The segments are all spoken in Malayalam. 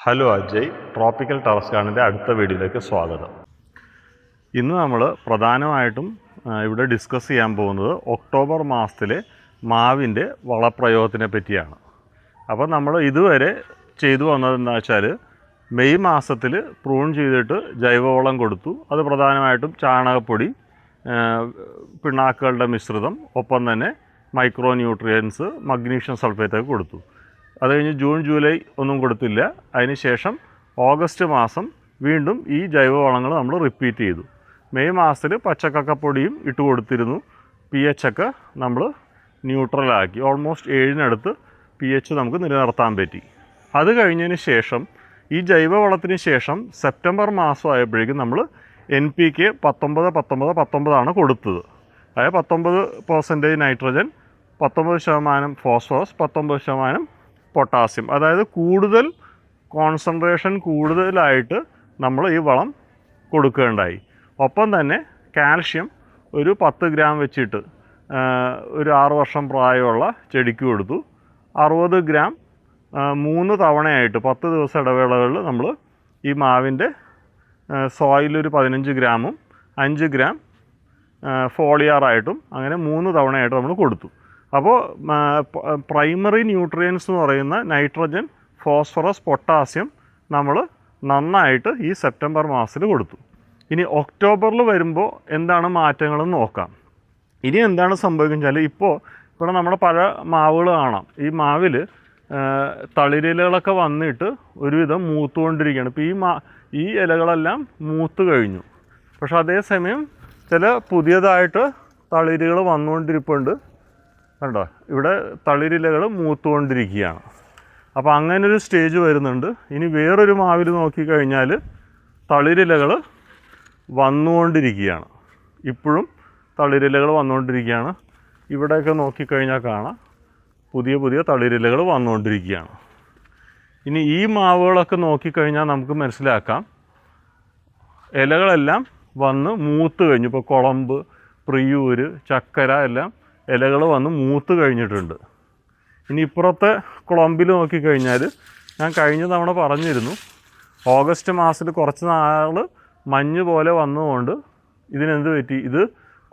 ഹലോ അജയ്, ട്രോപ്പിക്കൽ ടെറസ് ഗാർഡൻ്റെ അടുത്ത വീഡിയോയിലേക്ക് സ്വാഗതം. ഇന്ന് നമ്മൾ പ്രധാനമായിട്ടും ഇവിടെ ഡിസ്കസ് ചെയ്യാൻ പോകുന്നത് ഒക്ടോബർ മാസത്തിലെ മാവിൻ്റെ വളപ്രയോഗത്തിനെ പറ്റിയാണ്. അപ്പോൾ നമ്മൾ ഇതുവരെ ചെയ്തു വന്നതെന്ന് വെച്ചാൽ മെയ് മാസത്തിൽ പ്രൂൺ ചെയ്തിട്ട് ജൈവവളം കൊടുത്തു. അത് പ്രധാനമായിട്ടും ചാണകപ്പൊടി, പിണ്ണാക്കുകളുടെ മിശ്രിതം, ഒപ്പം തന്നെ മൈക്രോ ന്യൂട്രിയൻസ്, മഗ്നീഷ്യം സൾഫേറ്റൊക്കെ കൊടുത്തു. അത് കഴിഞ്ഞ് ജൂൺ ജൂലൈ ഒന്നും കൊടുത്തില്ല. അതിന് ശേഷം ഓഗസ്റ്റ് മാസം വീണ്ടും ഈ ജൈവവളങ്ങൾ നമ്മൾ റിപ്പീറ്റ് ചെയ്തു. മെയ് മാസത്തിൽ പച്ചക്കക്കപ്പൊടിയും ഇട്ട് കൊടുത്തിരുന്നു. pH ഒക്കെ നമ്മൾ ന്യൂട്രലാക്കി. ഓൾമോസ്റ്റ് 7 pH നമുക്ക് നിലനിർത്താൻ പറ്റി. അത് കഴിഞ്ഞതിന് ശേഷം ഈ ജൈവവളത്തിന് ശേഷം സെപ്റ്റംബർ മാസം ആയപ്പോഴേക്കും നമ്മൾ NPK 19-19-19 കൊടുത്തത്. അതായത് 19% നൈട്രജൻ, 19% ഫോസ്ഫറസ്, 19% പൊട്ടാസ്യം. അതായത് കൂടുതൽ കോൺസെൻട്രേഷൻ കൂടുതലായിട്ട് നമ്മൾ ഈ വളം കൊടുക്കുകയുണ്ടായി. ഒപ്പം തന്നെ കാൽഷ്യം ഒരു 10 ഗ്രാം വെച്ചിട്ട് ഒരു 6 വർഷം പ്രായമുള്ള ചെടിക്ക് കൊടുത്തു. 60 ഗ്രാം 3 തവണയായിട്ട് 10 ദിവസം ഇടവേളകളിൽ നമ്മൾ ഈ മാവിൻ്റെ സോയിലൊരു 15 ഗ്രാമും 5 ഗ്രാം ഫോളിയാറായിട്ടും അങ്ങനെ 3 തവണയായിട്ട് നമ്മൾ കൊടുത്തു. അപ്പോൾ പ്രൈമറി ന്യൂട്രിയൻസ് എന്ന് പറയുന്ന നൈട്രജൻ, ഫോസ്ഫറസ്, പൊട്ടാസ്യം നമ്മൾ നന്നായിട്ട് ഈ സെപ്റ്റംബർ മാസത്തിൽ കൊടുത്തു. ഇനി ഒക്ടോബറിൽ വരുമ്പോൾ എന്താണ് മാറ്റങ്ങളെന്ന് നോക്കാം. ഇനി എന്താണ് സംഭവിക്കുന്നത് വെച്ചാൽ ഇപ്പോൾ നമ്മുടെ പല മാവുകൾ കാണാം. ഈ മാവിൽ തളിരിലകളൊക്കെ വന്നിട്ട് ഒരുവിധം മൂത്തുകൊണ്ടിരിക്കുകയാണ്. ഇപ്പോൾ ഈ ഇലകളെല്ലാം മൂത്ത് കഴിഞ്ഞു. പക്ഷെ അതേസമയം ചില പുതിയതായിട്ട് തളിരുകൾ വന്നുകൊണ്ടിരിപ്പുണ്ട്. കണ്ടോ, ഇവിടെ തളിരിലകൾ മൂത്തുകൊണ്ടിരിക്കുകയാണ്. അപ്പോൾ അങ്ങനൊരു സ്റ്റേജ് വരുന്നുണ്ട്. ഇനി വേറൊരു മാവിൽ നോക്കിക്കഴിഞ്ഞാൽ തളിരിലകൾ വന്നുകൊണ്ടിരിക്കുകയാണ്. ഇപ്പോഴും തളിരിലകൾ വന്നുകൊണ്ടിരിക്കുകയാണ്. ഇവിടെയൊക്കെ നോക്കിക്കഴിഞ്ഞാൽ കാണാം പുതിയ തളിരിലകൾ വന്നുകൊണ്ടിരിക്കുകയാണ്. ഇനി ഈ മാവുകളൊക്കെ നോക്കിക്കഴിഞ്ഞാൽ നമുക്ക് മനസ്സിലാക്കാം ഇലകളെല്ലാം വന്ന് മൂത്ത് കഴിഞ്ഞു. ഇപ്പോൾ കുളമ്പ്, പ്രിയൂര്, ചക്കര എല്ലാം ഇലകൾ വന്ന് മൂത്ത് കഴിഞ്ഞിട്ടുണ്ട്. ഇനി ഇപ്പുറത്തെ കുളമ്പിൽ നോക്കിക്കഴിഞ്ഞാൽ ഞാൻ കഴിഞ്ഞ തവണ പറഞ്ഞിരുന്നു, ഓഗസ്റ്റ് മാസത്തിൽ കുറച്ച് നാൾ മഞ്ഞ് പോലെ വന്നതുകൊണ്ട് ഇതിനെന്ത് പറ്റി, ഇത്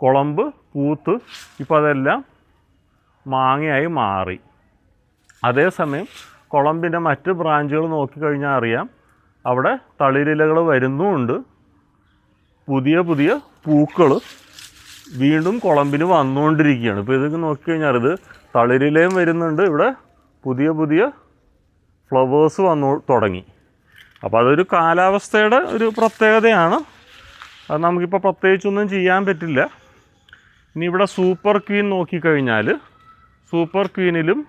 കുളമ്പ് പൂത്ത് ഇപ്പോൾ അതെല്ലാം മാങ്ങയായി മാറി. അതേസമയം കുളമ്പിൻ്റെ മറ്റ് ബ്രാഞ്ചുകൾ നോക്കിക്കഴിഞ്ഞാൽ അറിയാം അവിടെ തളിരിലകൾ വരുന്നുമുണ്ട്. പുതിയ പൂക്കൾ വീണ്ടും കുളമ്പിന് വന്നുകൊണ്ടിരിക്കുകയാണ്. ഇപ്പോൾ ഇതൊക്കെ നോക്കിക്കഴിഞ്ഞാൽ ഇത് തളിരിലയും വരുന്നുണ്ട്, ഇവിടെ പുതിയ ഫ്ലവേഴ്സ് വന്നു തുടങ്ങി. അപ്പോൾ അതൊരു കാലാവസ്ഥയുടെ ഒരു പ്രത്യേകതയാണ്. അത് നമുക്കിപ്പോൾ പ്രത്യേകിച്ചൊന്നും ചെയ്യാൻ പറ്റില്ല. ഇനി ഇവിടെ സൂപ്പർ ക്വീൻ നോക്കിക്കഴിഞ്ഞാൽ സൂപ്പർ ക്വീനിലും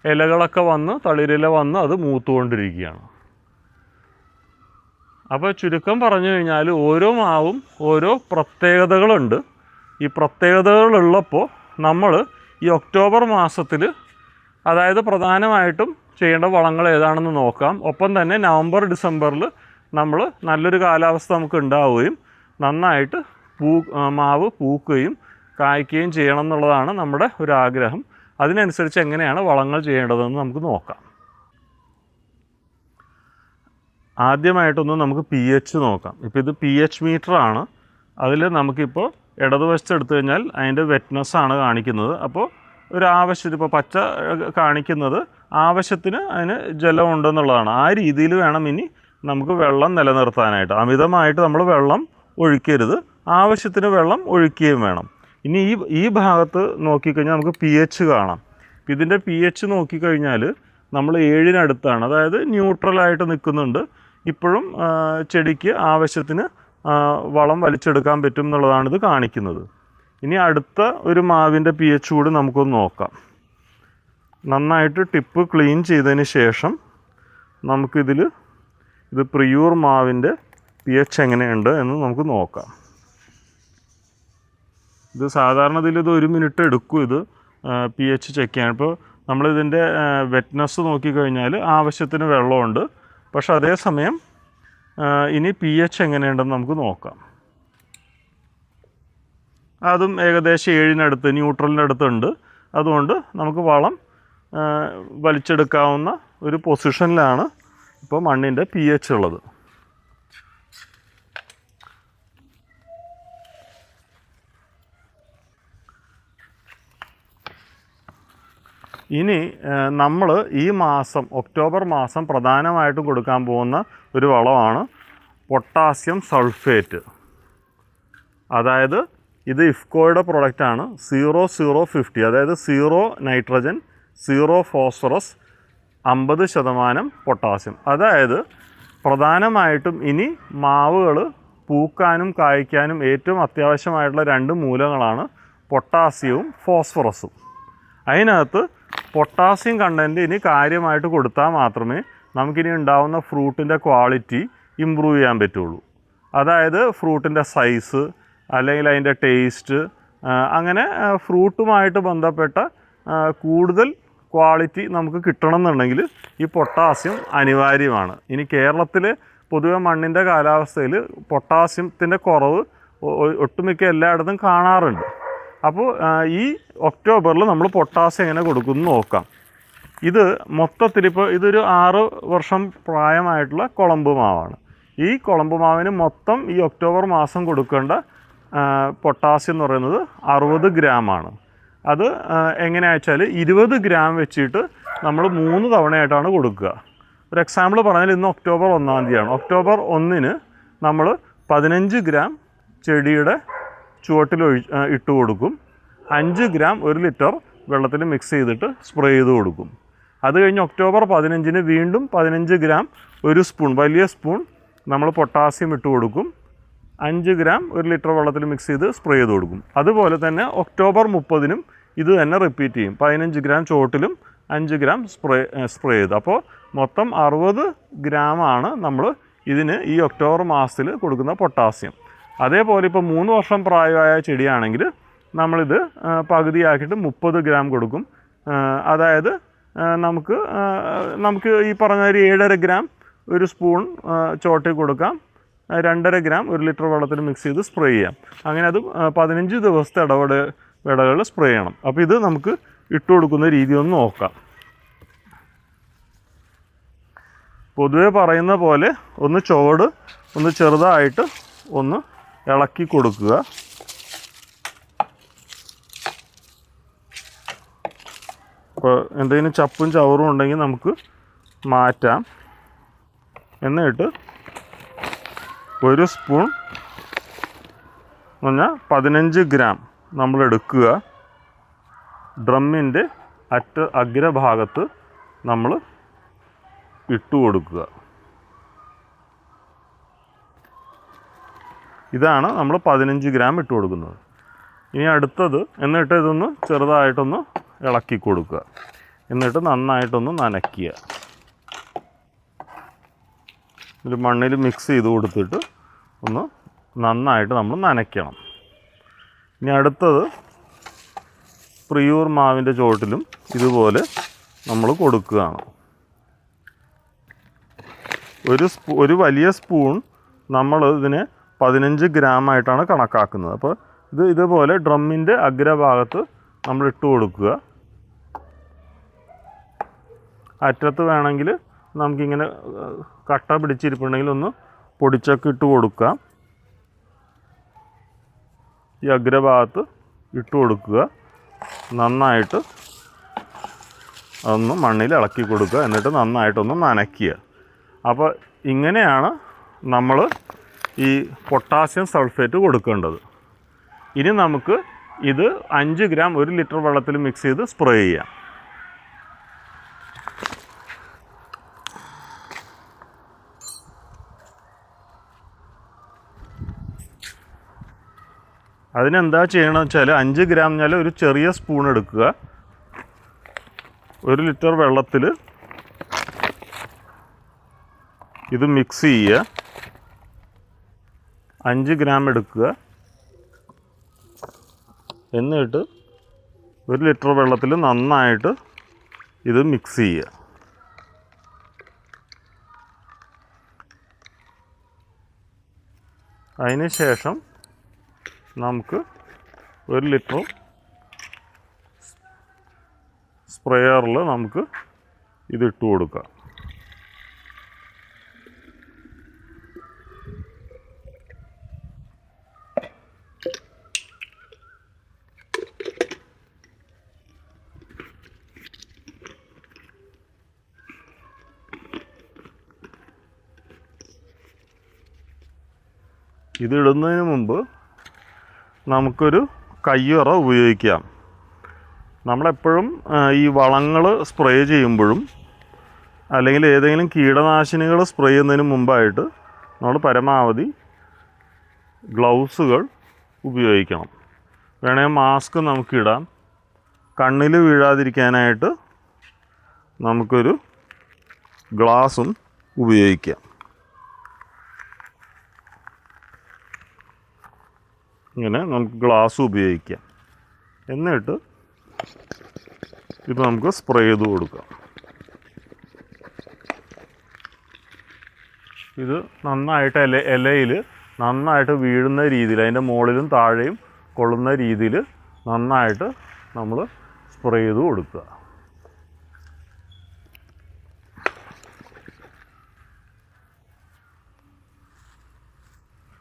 ഇലകളൊക്കെ വന്ന് തളിരില വന്ന് അത് മൂത്തുകൊണ്ടിരിക്കുകയാണ്. അപ്പോൾ ചുരുക്കം പറഞ്ഞു കഴിഞ്ഞാൽ ഓരോ മാവും ഓരോ പ്രത്യേകതകളുണ്ട്. ഈ പ്രത്യേകതകളുള്ളപ്പോൾ നമ്മൾ ഈ ഒക്ടോബർ മാസത്തിൽ, അതായത് പ്രധാനമായിട്ടും ചെയ്യേണ്ട വളങ്ങൾ ഏതാണെന്ന് നോക്കാം. ഒപ്പം തന്നെ നവംബർ ഡിസംബറിൽ നമ്മൾ നല്ലൊരു കാലാവസ്ഥ നമുക്ക് ഉണ്ടാവുകയും നന്നായിട്ട് മാവ് പൂക്കുകയും കായ്ക്കുകയും ചെയ്യണം എന്നുള്ളതാണ് നമ്മുടെ ഒരു ആഗ്രഹം. അതിനനുസരിച്ച് എങ്ങനെയാണ് വളങ്ങൾ ചെയ്യേണ്ടതെന്ന് നമുക്ക് നോക്കാം. ആദ്യമായിട്ടൊന്ന് നമുക്ക് pH നോക്കാം. ഇപ്പോൾ ഇത് pH മീറ്ററാണ്. അതിൽ നമുക്കിപ്പോൾ ഇടതുവശത്ത് എടുത്തു കഴിഞ്ഞാൽ അതിൻ്റെ വെറ്റ്നെസ്സാണ് കാണിക്കുന്നത്. അപ്പോൾ ഒരു ആവശ്യത്തിന്, ഇപ്പോൾ പച്ച കാണിക്കുന്നത് ആവശ്യത്തിന് അതിന് ജലമുണ്ടെന്നുള്ളതാണ്. ആ രീതിയിൽ വേണം ഇനി നമുക്ക് വെള്ളം നിലനിർത്താനായിട്ട്. അമിതമായിട്ട് നമ്മൾ വെള്ളം ഒഴിക്കരുത്, ആവശ്യത്തിന് വെള്ളം ഒഴിക്കുകയും വേണം. ഇനി ഈ ഭാഗത്ത് നോക്കിക്കഴിഞ്ഞാൽ നമുക്ക് pH കാണാം. ഇതിൻ്റെ pH നോക്കിക്കഴിഞ്ഞാൽ നമ്മൾ 7 അതായത് ന്യൂട്രലായിട്ട് നിൽക്കുന്നുണ്ട്. ഇപ്പോഴും ചെടിക്ക് ആവശ്യത്തിന് വളം വലിച്ചെടുക്കാൻ പറ്റും എന്നുള്ളതാണ് ഇത് കാണിക്കുന്നത്. ഇനി അടുത്ത ഒരു മാവിൻ്റെ pH കൂടി നമുക്കൊന്ന് നോക്കാം. നന്നായിട്ട് ടിപ്പ് ക്ലീൻ ചെയ്തതിന് ശേഷം ഇത് പ്രിയൂർ മാവിൻ്റെ pH എങ്ങനെയുണ്ട് എന്ന് നമുക്ക് നോക്കാം. ഇത് സാധാരണ ഇത് 1 മിനിറ്റ് എടുക്കും ഇത് pH ചെക്ക് ചെയ്യാൻ. ഇപ്പോൾ നമ്മളിതിൻ്റെ വെറ്റ്നെസ് നോക്കിക്കഴിഞ്ഞാൽ ആവശ്യത്തിന് വെള്ളമുണ്ട്. പക്ഷെ അതേസമയം ഇനി pH എങ്ങനെയുണ്ടെന്ന് നമുക്ക് നോക്കാം. അതും ഏകദേശം 7 ന്യൂട്രലിൻ്റെ അടുത്തുണ്ട്. അതുകൊണ്ട് നമുക്ക് വളം വലിച്ചെടുക്കാവുന്ന ഒരു പൊസിഷനിലാണ് ഇപ്പോൾ മണ്ണിൻ്റെ pH ഉള്ളത്. ഇനി നമ്മൾ ഈ മാസം ഒക്ടോബർ മാസം പ്രധാനമായിട്ടും കൊടുക്കാൻ പോകുന്ന ഒരു വളമാണ് പൊട്ടാസ്യം സൾഫേറ്റ്. അതായത് ഇത് ഇഫ്കോയുടെ പ്രൊഡക്റ്റാണ്. 0050, അതായത് 0 നൈട്രജൻ 0 ഫോസ്ഫറസ് 50% പൊട്ടാസ്യം. അതായത് പ്രധാനമായിട്ടും ഇനി മാവുകൾ പൂക്കാനും കായ്ക്കാനും ഏറ്റവും അത്യാവശ്യമായിട്ടുള്ള 2 മൂലകങ്ങളാണ് പൊട്ടാസ്യവും ഫോസ്ഫറസും. അതിനകത്ത് പൊട്ടാസ്യം കണ്ടൻറ്റ് ഇനി കാര്യമായിട്ട് കൊടുത്താൽ മാത്രമേ നമുക്കിനി ഉണ്ടാകുന്ന ഫ്രൂട്ടിൻ്റെ ക്വാളിറ്റി ഇമ്പ്രൂവ് ചെയ്യാൻ പറ്റുള്ളൂ. അതായത് ഫ്രൂട്ടിൻ്റെ സൈസ് അല്ലെങ്കിൽ അതിൻ്റെ ടേസ്റ്റ്, അങ്ങനെ ഫ്രൂട്ടുമായിട്ട് ബന്ധപ്പെട്ട കൂടുതൽ ക്വാളിറ്റി നമുക്ക് കിട്ടണമെന്നുണ്ടെങ്കിൽ ഈ പൊട്ടാസ്യം അനിവാര്യമാണ്. ഇനി കേരളത്തിൽ പൊതുവെ മണ്ണിൻ്റെ കാലാവസ്ഥയിൽ പൊട്ടാസ്യത്തിൻ്റെ കുറവ് ഒട്ടുമിക്ക എല്ലായിടത്തും കാണാറുണ്ട്. അപ്പോൾ ഈ ഒക്ടോബറിൽ നമ്മൾ പൊട്ടാസ്യം എങ്ങനെ കൊടുക്കുമെന്ന് നോക്കാം. ഇത് മൊത്തത്തിലിപ്പോൾ ഇതൊരു 6 വർഷം പ്രായമായിട്ടുള്ള കുളമ്പ് മാവാണ്. ഈ കുളമ്പ് മാവിന് മൊത്തം ഈ ഒക്ടോബർ മാസം കൊടുക്കേണ്ട പൊട്ടാസ്യം എന്ന് പറയുന്നത് 60 ഗ്രാമാണ്. അത് എങ്ങനെയാണെന്ന് വെച്ചാൽ 20 ഗ്രാം വെച്ചിട്ട് നമ്മൾ 3 തവണയായിട്ടാണ് കൊടുക്കുക. ഒരു എക്സാമ്പിൾ പറഞ്ഞാൽ ഇന്ന് ഒക്ടോബർ 1-ാം തീയതിയാണ്. ഒക്ടോബർ 1-ന് നമ്മൾ 15 ഗ്രാം ചെടിയുടെ ചുവട്ടിൽ ഇട്ട് കൊടുക്കും. 5 ഗ്രാം 1 ലിറ്റർ വെള്ളത്തിൽ മിക്സ് ചെയ്തിട്ട് സ്പ്രേ ചെയ്ത് കൊടുക്കും. അത് കഴിഞ്ഞ് ഒക്ടോബർ 15-ന് വീണ്ടും 15 ഗ്രാം 1 സ്പൂൺ, വലിയ സ്പൂൺ നമ്മൾ പൊട്ടാസ്യം ഇട്ട് കൊടുക്കും. 5 ഗ്രാം 1 ലിറ്റർ വെള്ളത്തിൽ മിക്സ് ചെയ്ത് സ്പ്രേ ചെയ്ത് കൊടുക്കും. അതുപോലെ തന്നെ ഒക്ടോബർ 30-നും ഇത് തന്നെ റിപ്പീറ്റ് ചെയ്യും. 15 ഗ്രാം ചുവട്ടിലും 5 ഗ്രാം സ്പ്രേ ചെയ്ത്. അപ്പോൾ മൊത്തം 60 ഗ്രാമാണ് നമ്മൾ ഇതിന് ഈ ഒക്ടോബർ മാസത്തിൽ കൊടുക്കുന്ന പൊട്ടാസ്യം. അതേപോലെ ഇപ്പോൾ 3 വർഷം പ്രായമായ ചെടിയാണെങ്കിൽ നമ്മളിത് പകുതിയാക്കിയിട്ട് 30 ഗ്രാം കൊടുക്കും. അതായത് നമുക്ക് ഈ പറഞ്ഞ ഒരു 7.5 ഗ്രാം 1 സ്പൂൺ ചോട്ടിൽ കൊടുക്കാം. 2.5 ഗ്രാം 1 ലിറ്റർ വെള്ളത്തിൽ മിക്സ് ചെയ്ത് സ്പ്രേ ചെയ്യാം. അങ്ങനെ അത് 15 ദിവസത്തെ ഇടവേളകളിൽ സ്പ്രേ ചെയ്യണം. അപ്പോൾ ഇത് നമുക്ക് ഇട്ട് കൊടുക്കുന്ന രീതി ഒന്ന് നോക്കാം. പൊതുവെ പറയുന്ന പോലെ ചുവട് ചെറുതായിട്ട് ഒന്ന് ഇളക്കി കൊടുക്കുക. അപ്പോൾ എന്തെങ്കിലും ചപ്പും ചവറും ഉണ്ടെങ്കിൽ നമുക്ക് മാറ്റാം. എന്നിട്ട് 1 സ്പൂൺ എന്ന് പറഞ്ഞാൽ 15 ഗ്രാം നമ്മൾ എടുക്കുക. ഡ്രമ്മിൻ്റെ അഗ്രഭാഗത്ത് നമ്മൾ ഇട്ട് കൊടുക്കുക. ഇതാണ് നമ്മൾ 15 ഗ്രാം ഇട്ട് കൊടുക്കുന്നത്. ഇനി അടുത്തത്, എന്നിട്ട് ഇതൊന്ന് ചെറുതായിട്ടൊന്ന് ഇളക്കി കൊടുക്കുക. എന്നിട്ട് നന്നായിട്ടൊന്ന് നനയ്ക്കുക. ഒരു മണ്ണിൽ മിക്സ് ചെയ്ത് കൊടുത്തിട്ട് ഒന്ന് നന്നായിട്ട് നമ്മൾ നനയ്ക്കണം. ഇനി അടുത്തത് പ്രിയൂർ മാവിൻ്റെ ചുവട്ടിലും ഇതുപോലെ നമ്മൾ കൊടുക്കുകയാണ്. ഒരു വലിയ സ്പൂൺ നമ്മൾ ഇതിനെ 15 ഗ്രാമായിട്ടാണ് കണക്കാക്കുന്നത്. അപ്പോൾ ഇതുപോലെ ഡ്രമ്മിൻ്റെ അഗ്രഭാഗത്ത് നമ്മൾ ഇട്ട് കൊടുക്കുക. അറ്റത്ത് വേണമെങ്കിൽ നമുക്കിങ്ങനെ കട്ട പിടിച്ചിരിപ്പുണ്ടെങ്കിൽ ഒന്ന് പൊടിച്ചൊക്കെ ഇട്ട് കൊടുക്കാം. ഈ അഗ്രഭാഗത്ത് ഇട്ട് കൊടുക്കുക. നന്നായിട്ട് അതൊന്ന് മണ്ണിൽ ഇളക്കി കൊടുക്കുക. എന്നിട്ട് നന്നായിട്ടൊന്ന് നനയ്ക്കുക. അപ്പോൾ ഇങ്ങനെയാണ് നമ്മൾ ഈ പൊട്ടാസ്യം സൾഫേറ്റ് കൊടുക്കേണ്ടത്. ഇനി നമുക്ക് ഇത് 5 ഗ്രാം 1 ലിറ്റർ വെള്ളത്തിൽ മിക്സ് ചെയ്ത് സ്പ്രേ ചെയ്യാം. അതിനെന്താ ചെയ്യണമെന്ന് വെച്ചാൽ 5 ഗ്രാം എന്നാൽ ഒരു ചെറിയ സ്പൂൺ എടുക്കുക. 1 ലിറ്റർ വെള്ളത്തിൽ ഇത് മിക്സ് ചെയ്യുക. 5 ഗ്രാം എടുക്കുക. എന്നിട്ട് 1 ലിറ്റർ വെള്ളത്തിൽ നന്നായിട്ട് ഇത് മിക്സ് ചെയ്യുക. അതിന് ശേഷം നമുക്ക് 1 ലിറ്റർ സ്പ്രേയറിൽ നമുക്ക് ഇതിട്ട് കൊടുക്കാം. ഇതിടുന്നതിന് മുമ്പ് നമുക്കൊരു കയ്യുറ ഉപയോഗിക്കാം. നമ്മളെപ്പോഴും ഈ വളങ്ങൾ സ്പ്രേ ചെയ്യുമ്പോഴും അല്ലെങ്കിൽ ഏതെങ്കിലും കീടനാശിനികൾ സ്പ്രേ ചെയ്യുന്നതിന് മുമ്പായിട്ട് നമ്മൾ പരമാവധി ഗ്ലൗസുകൾ ഉപയോഗിക്കണം. വേണമെങ്കിൽ മാസ്ക് നമുക്കിടാം. കണ്ണിൽ വീഴാതിരിക്കാനായിട്ട് നമുക്കൊരു ഗ്ലാസും ഉപയോഗിക്കാം. ഇങ്ങനെ നമുക്ക് ഗ്ലാസ് ഉപയോഗിക്കാം. എന്നിട്ട് ഇത് നമുക്ക് സ്പ്രേ ചെയ്ത് കൊടുക്കാം. ഇത് നന്നായിട്ട് ഇലയിൽ നന്നായിട്ട് വീഴുന്ന രീതിയിൽ, അതിൻ്റെ മുകളിലും താഴെയും കൊള്ളുന്ന രീതിയിൽ നന്നായിട്ട് നമ്മൾ സ്പ്രേ ചെയ്ത് കൊടുക്കുക.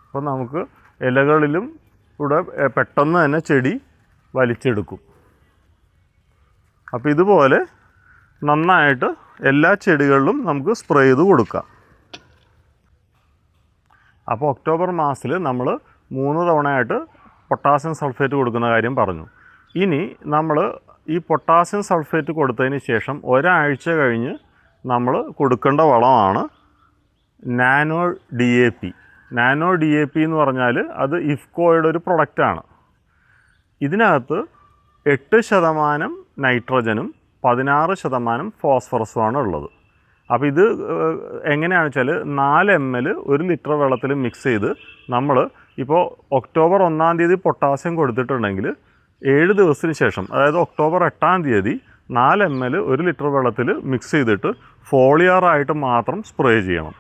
അപ്പോൾ നമുക്ക് ഇലകളിലും ഇവിടെ പെട്ടെന്ന് തന്നെ ചെടി വലിച്ചെടുക്കും. അപ്പോൾ ഇതുപോലെ നന്നായിട്ട് എല്ലാ ചെടികളിലും നമുക്ക് സ്പ്രേ ചെയ്ത് കൊടുക്കാം. അപ്പോൾ ഒക്ടോബർ മാസത്തിൽ നമ്മൾ 3 തവണയായിട്ട് പൊട്ടാസ്യം സൾഫേറ്റ് കൊടുക്കുന്ന കാര്യം പറഞ്ഞു. ഇനി നമ്മൾ ഈ പൊട്ടാസ്യം സൾഫേറ്റ് കൊടുത്തതിന് ശേഷം ഒരാഴ്ച കഴിഞ്ഞ് നമ്മൾ കൊടുക്കേണ്ട വളമാണ് നാനോ DAP. നാനോ DAP എന്ന് പറഞ്ഞാൽ അത് ഇഫ്കോയുടെ ഒരു പ്രൊഡക്റ്റാണ്. ഇതിനകത്ത് 8% നൈട്രജനും 16% ഫോസ്ഫറസുമാണ് ഉള്ളത്. അപ്പോൾ ഇത് എങ്ങനെയാണെന്ന് വെച്ചാൽ 4 ml 1 ലിറ്റർ വെള്ളത്തിൽ മിക്സ് ചെയ്ത് നമ്മൾ ഇപ്പോൾ ഒക്ടോബർ 1-ാം തീയതി പൊട്ടാസ്യം കൊടുത്തിട്ടുണ്ടെങ്കിൽ 7 ദിവസത്തിന് ശേഷം, അതായത് ഒക്ടോബർ 8-ാം തീയതി 4 ml 1 ലിറ്റർ വെള്ളത്തിൽ മിക്സ് ചെയ്തിട്ട് ഫോളിയറായിട്ട് മാത്രം സ്പ്രേ ചെയ്യണം.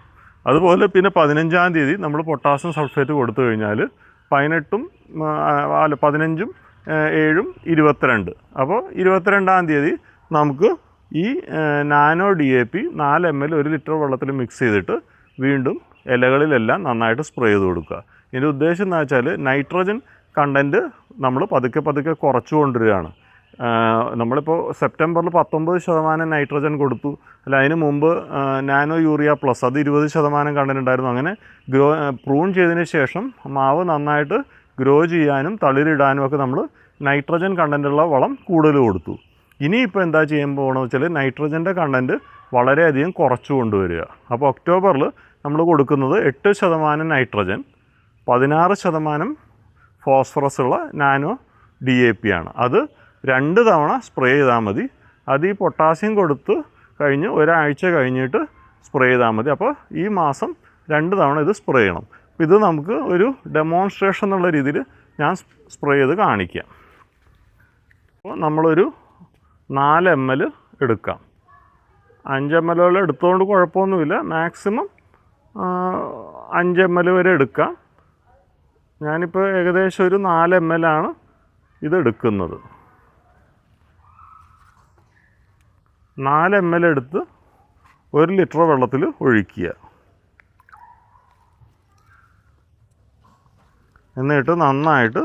അതുപോലെ പിന്നെ 15-ാം തീയതി നമ്മൾ പൊട്ടാസ്യം സൾഫേറ്റ് കൊടുത്തു കഴിഞ്ഞാൽ 15-ഉം 7-ഉം 22. അപ്പോൾ 22-ാം തീയതി നമുക്ക് ഈ നാനോ DAP 4 ml 1 ലിറ്റർ വെള്ളത്തിൽ മിക്സ് ചെയ്തിട്ട് വീണ്ടും ഇലകളിലെല്ലാം നന്നായിട്ട് സ്പ്രേ ചെയ്ത് കൊടുക്കുക. ഇതിൻ്റെ ഉദ്ദേശം എന്ന് വെച്ചാൽ നൈട്രജൻ കണ്ടൻറ്റ് നമ്മൾ പതുക്കെ കുറച്ചു കൊണ്ടുവരികയാണ്. നമ്മളിപ്പോൾ സെപ്റ്റംബറിൽ 19% നൈട്രജൻ കൊടുത്തു. അല്ല, അതിന് മുമ്പ് നാനോ യൂറിയ പ്ലസ് അത് 20% കണ്ടൻറ്റ് ഉണ്ടായിരുന്നു. അങ്ങനെ പ്രൂൺ ചെയ്തതിന് ശേഷം മാവ് നന്നായിട്ട് ഗ്രോ ചെയ്യാനും തളിരിടാനും ഒക്കെ നമ്മൾ നൈട്രജൻ കണ്ടൻറ്റുള്ള വളം കൂടുതൽ കൊടുത്തു. ഇനിയിപ്പോൾ എന്താ ചെയ്യാൻ പോകണമെന്ന് വെച്ചാൽ നൈട്രജൻ്റെ കണ്ടൻറ്റ് വളരെയധികം കുറച്ചു കൊണ്ടുവരിക. അപ്പോൾ ഒക്ടോബറിൽ നമ്മൾ കൊടുക്കുന്നത് 8% നൈട്രജൻ, 16% ഫോസ്ഫറസ് ഉള്ള നാനോ DAP ആണ്. അത് 2 തവണ സ്പ്രേ ചെയ്താൽ മതി. അത് ഈ പൊട്ടാസ്യം കൊടുത്ത് കഴിഞ്ഞ് ഒരാഴ്ച കഴിഞ്ഞിട്ട് സ്പ്രേ ചെയ്താൽ മതി. അപ്പോൾ ഈ മാസം 2 തവണ ഇത് സ്പ്രേ ചെയ്യണം. ഇത് നമുക്ക് ഒരു ഡെമോൺസ്ട്രേഷൻ എന്നുള്ള രീതിയിൽ ഞാൻ സ്പ്രേ ചെയ്ത് കാണിക്കാം. അപ്പോൾ നമ്മളൊരു 4 ml എടുക്കാം. 5 ml എടുത്തുകൊണ്ട് കുഴപ്പമൊന്നുമില്ല. മാക്സിമം 5 ml വരെ എടുക്കാം. ഞാനിപ്പോൾ ഏകദേശം ഒരു 4 ml ആണ് ഇതെടുക്കുന്നത്. 4 ml എടുത്ത് 1 ലിറ്റർ വെള്ളത്തിൽ ഒഴിക്കുക. എന്നിട്ട് നന്നായിട്ട്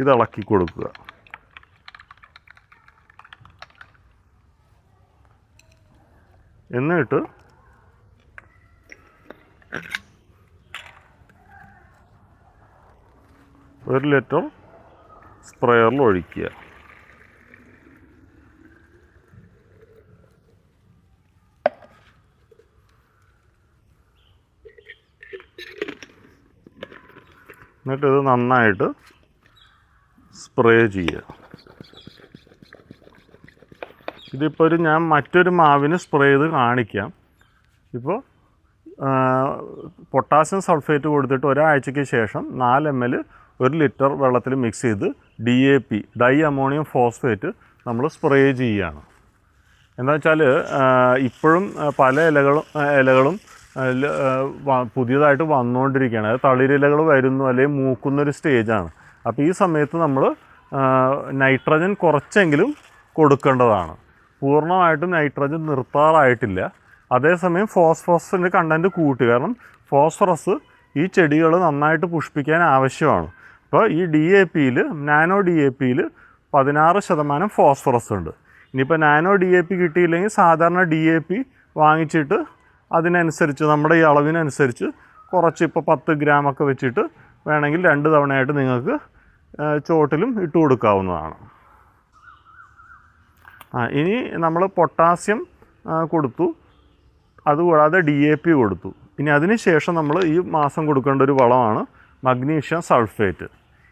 ഇത് ഇളക്കി കൊടുക്കുക. എന്നിട്ട് ഒരു ലിറ്റർ സ്പ്രെയറിൽ ഒഴിക്കുക. എന്നിട്ടിത് നന്നായിട്ട് സ്പ്രേ ചെയ്യുക. ഇതിപ്പോൾ ഞാൻ മറ്റൊരു മാവിന് സ്പ്രേ ചെയ്ത് കാണിക്കാം. ഇപ്പോൾ പൊട്ടാസ്യം സൾഫേറ്റ് കൊടുത്തിട്ട് ഒരാഴ്ചയ്ക്ക് ശേഷം 4 ml 1 ലിറ്റർ വെള്ളത്തിൽ മിക്സ് ചെയ്ത് DAP ഡൈ അമോണിയം ഫോസ്ഫേറ്റ് നമ്മൾ സ്പ്രേ ചെയ്യുകയാണ്. എന്താ വെച്ചാൽ ഇപ്പോഴും പല ഇലകളും പുതിയതായിട്ട് വന്നുകൊണ്ടിരിക്കുകയാണ്. അത് തളിരിലകൾ വരുന്നു അല്ലെങ്കിൽ മൂക്കുന്നൊരു സ്റ്റേജാണ്. അപ്പോൾ ഈ സമയത്ത് നമ്മൾ നൈട്രജൻ കുറച്ചെങ്കിലും കൊടുക്കേണ്ടതാണ്. പൂർണ്ണമായിട്ടും നൈട്രജൻ നിർത്താറായിട്ടില്ല. അതേസമയം ഫോസ്ഫറസിൻ്റെ കണ്ടൻറ്റ് കൂട്ടി. കാരണം ഫോസ്ഫറസ് ഈ ചെടികൾ നന്നായിട്ട് പുഷ്പിക്കാൻ ആവശ്യമാണ്. അപ്പോൾ ഈ DAPയിൽ നാനോ DAPയിൽ 16% ഫോസ്ഫറസ് ഉണ്ട്. ഇനിയിപ്പോൾ നാനോ DAP കിട്ടിയില്ലെങ്കിൽ സാധാരണ DAP വാങ്ങിച്ചിട്ട് അതിനനുസരിച്ച് നമ്മുടെ ഈ അളവിനനുസരിച്ച് കുറച്ച് ഇപ്പോൾ 10 ഗ്രാമൊക്കെ വെച്ചിട്ട് വേണമെങ്കിൽ 2 തവണയായിട്ട് നിങ്ങൾക്ക് ചുവട്ടിലും ഇട്ട് കൊടുക്കാവുന്നതാണ്. ഇനി നമ്മൾ പൊട്ടാസ്യം കൊടുത്തു, അതുകൂടാതെ DAP കൊടുത്തു. ഇനി അതിന് ശേഷം നമ്മൾ ഈ മാസം കൊടുക്കേണ്ട ഒരു വളമാണ് മഗ്നീഷ്യം സൾഫേറ്റ്.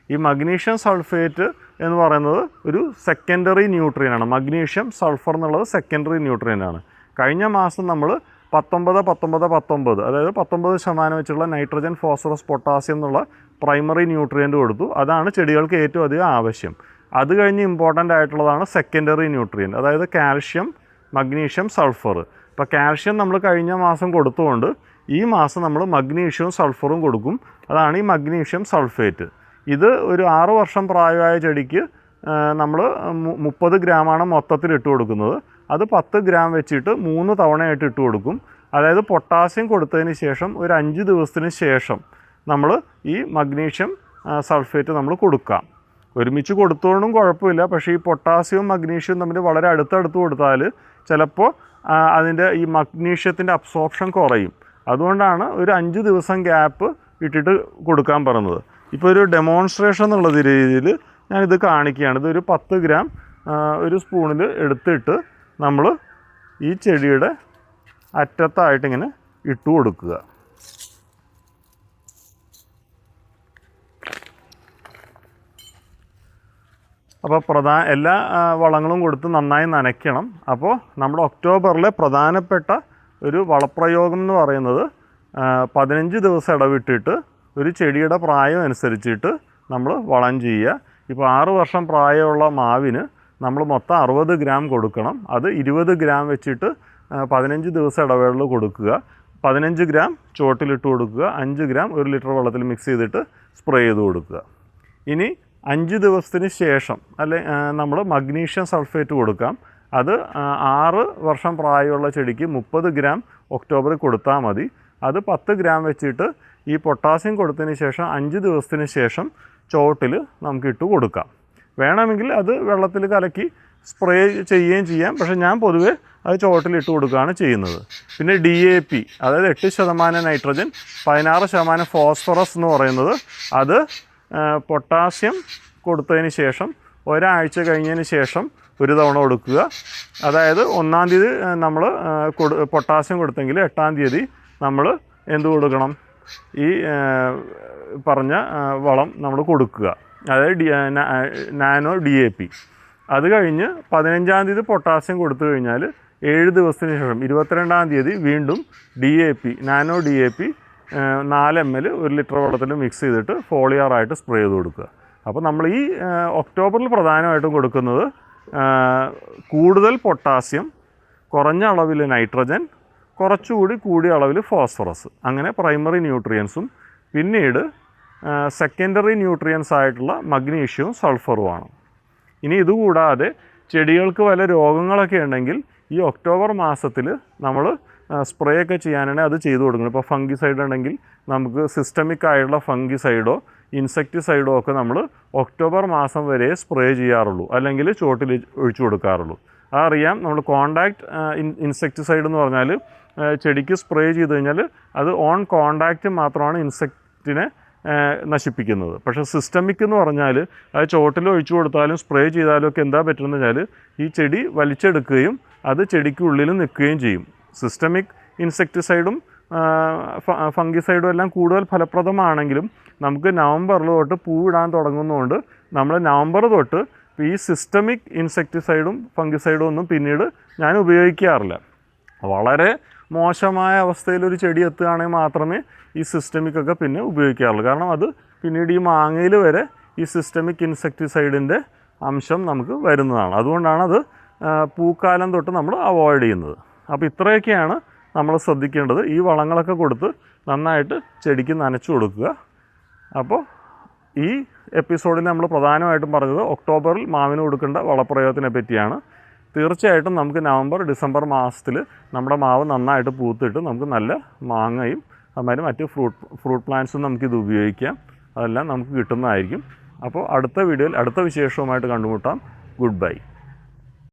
ഈ മഗ്നീഷ്യം സൾഫേറ്റ് എന്ന് പറയുന്നത് ഒരു സെക്കൻഡറി ന്യൂട്രിയൻ്റാണ്. മഗ്നീഷ്യം സൾഫർ എന്നുള്ളത് സെക്കൻഡറി ന്യൂട്രിയൻ്റാണ്. കഴിഞ്ഞ മാസം നമ്മൾ 19 അതായത് 19% വെച്ചുള്ള നൈട്രജൻ, ഫോസ്ഫറസ്, പൊട്ടാസ്യം എന്നുള്ള പ്രൈമറി ന്യൂട്രിയൻ്റ് കൊടുത്തു. അതാണ് ചെടികൾക്ക് ഏറ്റവും അധികം ആവശ്യം. അത് കഴിഞ്ഞ് ഇമ്പോർട്ടൻ്റ് ആയിട്ടുള്ളതാണ് സെക്കൻഡറി ന്യൂട്രിയൻ്റ്, അതായത് കാൽഷ്യം, മഗ്നീഷ്യം, സൾഫർ. ഇപ്പോൾ കാൽഷ്യം നമ്മൾ കഴിഞ്ഞ മാസം കൊടുത്തുകൊണ്ട് ഈ മാസം നമ്മൾ മഗ്നീഷ്യവും സൾഫറും കൊടുക്കും. അതാണ് ഈ മഗ്നീഷ്യം സൾഫേറ്റ്. ഇത് ഒരു 6 വർഷം പ്രായമായ ചെടിക്ക് നമ്മൾ 30 ഗ്രാമാണ് മൊത്തത്തിൽ ഇട്ട് കൊടുക്കുന്നത്. അത് 10 ഗ്രാം വെച്ചിട്ട് 3 തവണയായിട്ട് ഇട്ട് കൊടുക്കും. അതായത് പൊട്ടാസ്യം കൊടുത്തതിന് ശേഷം ഒരു 5 ദിവസത്തിന് ശേഷം നമ്മൾ ഈ മഗ്നീഷ്യം സൾഫേറ്റ് നമ്മൾ കൊടുക്കാം. ഒരുമിച്ച് കൊടുത്തോണ്ടും കുഴപ്പമില്ല. പക്ഷേ ഈ പൊട്ടാസ്യവും മഗ്നീഷ്യവും തമ്മിൽ വളരെ അടുത്തടുത്ത് കൊടുത്താൽ ചിലപ്പോൾ അതിൻ്റെ ഈ മഗ്നീഷ്യത്തിൻ്റെ അബ്സോർപ്ഷൻ കുറയും. അതുകൊണ്ടാണ് ഒരു 5 ദിവസം ഗ്യാപ്പ് ഇട്ടിട്ട് കൊടുക്കാൻ പറയുന്നത്. ഇപ്പോൾ ഒരു ഡെമോൺസ്ട്രേഷൻ എന്നുള്ള രീതിയിൽ ഞാനിത് കാണിക്കുകയാണ്. ഇതൊരു 10 ഗ്രാം ഒരു സ്പൂണിൽ എടുത്തിട്ട് നമ്മൾ ഈ ചെടിയുടെ അറ്റത്തായിട്ടിങ്ങനെ ഇട്ട് കൊടുക്കുക. അപ്പോൾ എല്ലാ വളങ്ങളും കൊടുത്ത് നന്നായി നനയ്ക്കണം. അപ്പോൾ നമ്മുടെ ഒക്ടോബറിലെ പ്രധാനപ്പെട്ട ഒരു വളപ്രയോഗം എന്ന് പറയുന്നത് 15 ദിവസം ഇടവിട്ടിട്ട് ഒരു ചെടിയുടെ പ്രായം അനുസരിച്ചിട്ട് നമ്മൾ വളം ചെയ്യുക. ഇപ്പോൾ 6 വർഷം പ്രായമുള്ള മാവിന് നമ്മൾ മൊത്തം 60 ഗ്രാം കൊടുക്കണം. അത് 20 ഗ്രാം വെച്ചിട്ട് 15 ദിവസം ഇടവേളയിൽ കൊടുക്കുക. 15 ഗ്രാം ചുവട്ടിലിട്ട് കൊടുക്കുക. 5 ഗ്രാം 1 ലിറ്റർ വെള്ളത്തിൽ മിക്സ് ചെയ്തിട്ട് സ്പ്രേ ചെയ്ത് കൊടുക്കുക. ഇനി 5 ദിവസത്തിന് ശേഷം നമ്മൾ മഗ്നീഷ്യം സൾഫേറ്റ് കൊടുക്കാം. അത് 6 വർഷം പ്രായമുള്ള ചെടിക്ക് 30 ഗ്രാം ഒക്ടോബറിൽ കൊടുത്താൽ മതി. അത് 10 ഗ്രാം വെച്ചിട്ട് ഈ പൊട്ടാസ്യം കൊടുത്തതിന് ശേഷം 5 ദിവസത്തിന് ശേഷം ചുവട്ടിൽ നമുക്ക് ഇട്ട് കൊടുക്കാം. വേണമെങ്കിൽ അത് വെള്ളത്തിൽ കലക്കി സ്പ്രേ ചെയ്യുകയും ചെയ്യാം. പക്ഷേ ഞാൻ പൊതുവേ അത് ചുവട്ടിൽ ഇട്ട് കൊടുക്കുകയാണ് ചെയ്യുന്നത്. പിന്നെ DAP, അതായത് 8% നൈട്രജൻ, 16% ഫോസ്ഫറസ് എന്ന് പറയുന്നത് അത് പൊട്ടാസ്യം കൊടുത്തതിന് ശേഷം ഒരാഴ്ച കഴിഞ്ഞതിന് ശേഷം ഒരു തവണ കൊടുക്കുക. അതായത് 1-ാം തീയതി നമ്മൾ പൊട്ടാസ്യം കൊടുത്തെങ്കിൽ 8-ാം തീയതി നമ്മൾ എന്ത് കൊടുക്കണം? ഈ പറഞ്ഞ വളം നമ്മൾ കൊടുക്കുക, അതായത് നാനോ DAP. അത് കഴിഞ്ഞ് 15-ാം തീയതി പൊട്ടാസ്യം കൊടുത്തു കഴിഞ്ഞാൽ 7 ദിവസത്തിന് ശേഷം 22-ാം തീയതി വീണ്ടും DAP, nano DAP 4 ml 1 litre വെള്ളത്തിൽ മിക്സ് ചെയ്തിട്ട് ഫോളിയറായിട്ട് സ്പ്രേ ചെയ്ത് കൊടുക്കുക. അപ്പോൾ നമ്മൾ ഈ ഒക്ടോബറിൽ പ്രധാനമായിട്ടും കൊടുക്കുന്നത് കൂടുതൽ പൊട്ടാസ്യം, കുറഞ്ഞ അളവിൽ നൈട്രജൻ, കുറച്ചുകൂടി കൂടിയ അളവിൽ ഫോസ്ഫറസ്, അങ്ങനെ പ്രൈമറി ന്യൂട്രിയൻസും പിന്നീട് സെക്കൻഡറി ന്യൂട്രിയൻസ് ആയിട്ടുള്ള മഗ്നീഷ്യവും സൾഫറുമാണ്. ഇനി ഇതുകൂടാതെ ചെടികൾക്ക് വല്ല രോഗങ്ങളൊക്കെ ഉണ്ടെങ്കിൽ ഈ ഒക്ടോബർ മാസത്തിൽ നമ്മൾ സ്പ്രേ ഒക്കെ ചെയ്യാനാണെങ്കിൽ അത് ചെയ്തു കൊടുക്കണം. ഇപ്പോൾ ഫംഗിസൈഡ് ഉണ്ടെങ്കിൽ നമുക്ക് സിസ്റ്റമിക് ആയിട്ടുള്ള ഫംഗിസൈഡോ ഇൻസെക്ടിസൈഡോ ഒക്കെ നമ്മൾ ഒക്ടോബർ മാസം വരെ സ്പ്രേ ചെയ്യാറുള്ളൂ, അല്ലെങ്കിൽ ചുവട്ടിൽ ഒഴിച്ചു കൊടുക്കാറുള്ളൂ. അതറിയാം. നമ്മൾ കോണ്ടാക്റ്റ് ഇൻസെക്ടിസൈഡ് എന്ന് പറഞ്ഞാൽ ചെടിക്ക് സ്പ്രേ ചെയ്ത് കഴിഞ്ഞാൽ അത് ഓൺ കോണ്ടാക്റ്റ് മാത്രമാണ് ഇൻസെക്റ്റിനെ നശിപ്പിക്കുന്നത്. പക്ഷേ സിസ്റ്റമിക് എന്ന് പറഞ്ഞാൽ അത് ചുവട്ടിൽ ഒഴിച്ചു കൊടുത്താലും സ്പ്രേ ചെയ്താലും ഒക്കെ എന്താ പറ്റുമെന്ന് വെച്ചാൽ ഈ ചെടി വലിച്ചെടുക്കുകയും അത് ചെടിക്കുള്ളിൽ നിൽക്കുകയും ചെയ്യും. സിസ്റ്റമിക് ഇൻസെക്ടിസൈഡും ഫംഗിസൈഡും എല്ലാം കൂടുതൽ ഫലപ്രദമാണെങ്കിലും നമുക്ക് നവംബറിൽ തൊട്ട് പൂവിടാൻ തുടങ്ങുന്നതുകൊണ്ട് നമ്മൾ നവംബർ തൊട്ട് ഈ സിസ്റ്റമിക് ഇൻസെക്ടിസൈഡും ഫംഗിസൈഡും ഒന്നും പിന്നീട് ഞാൻ ഉപയോഗിക്കാറില്ല. വളരെ മോശമായ അവസ്ഥയിലൊരു ചെടി എത്തുകയാണെങ്കിൽ മാത്രമേ ഈ സിസ്റ്റമിക്കൊക്കെ പിന്നെ ഉപയോഗിക്കാറുള്ളൂ. കാരണം അത് പിന്നീട് ഈ മാങ്ങയിൽ വരെ ഈ സിസ്റ്റമിക് ഇൻസെക്ടിസൈഡിൻ്റെ അംശം നമുക്ക് വരുന്നതാണ്. അതുകൊണ്ടാണ് അത് പൂക്കാലം തൊട്ട് നമ്മൾ അവോയ്ഡ് ചെയ്യുന്നത്. അപ്പോൾ ഇത്രയൊക്കെയാണ് നമ്മൾ ശ്രദ്ധിക്കേണ്ടത്. ഈ വളങ്ങളൊക്കെ കൊടുത്ത് നന്നായിട്ട് ചെടിക്ക് നനച്ചു കൊടുക്കുക. അപ്പോൾ ഈ എപ്പിസോഡിൽ നമ്മൾ പ്രധാനമായിട്ടും പറഞ്ഞത് ഒക്ടോബറിൽ മാവിന് കൊടുക്കേണ്ട വളപ്രയോഗത്തിനെ പറ്റിയാണ്. തീർച്ചയായിട്ടും നമുക്ക് നവംബർ ഡിസംബർ മാസത്തിൽ നമ്മുടെ മാവ് നന്നായിട്ട് പൂത്തിട്ട് നമുക്ക് നല്ല മാങ്ങയും അതുമാതിരി മറ്റ് ഫ്രൂട്ട് പ്ലാന്റ്സും നമുക്കിത് ഉപയോഗിക്കാം. അതെല്ലാം നമുക്ക് കിട്ടുന്നതായിരിക്കും. അപ്പോൾ അടുത്ത വീഡിയോയിൽ അടുത്ത വിശേഷവുമായിട്ട് കണ്ടുമുട്ടാം. Good bye.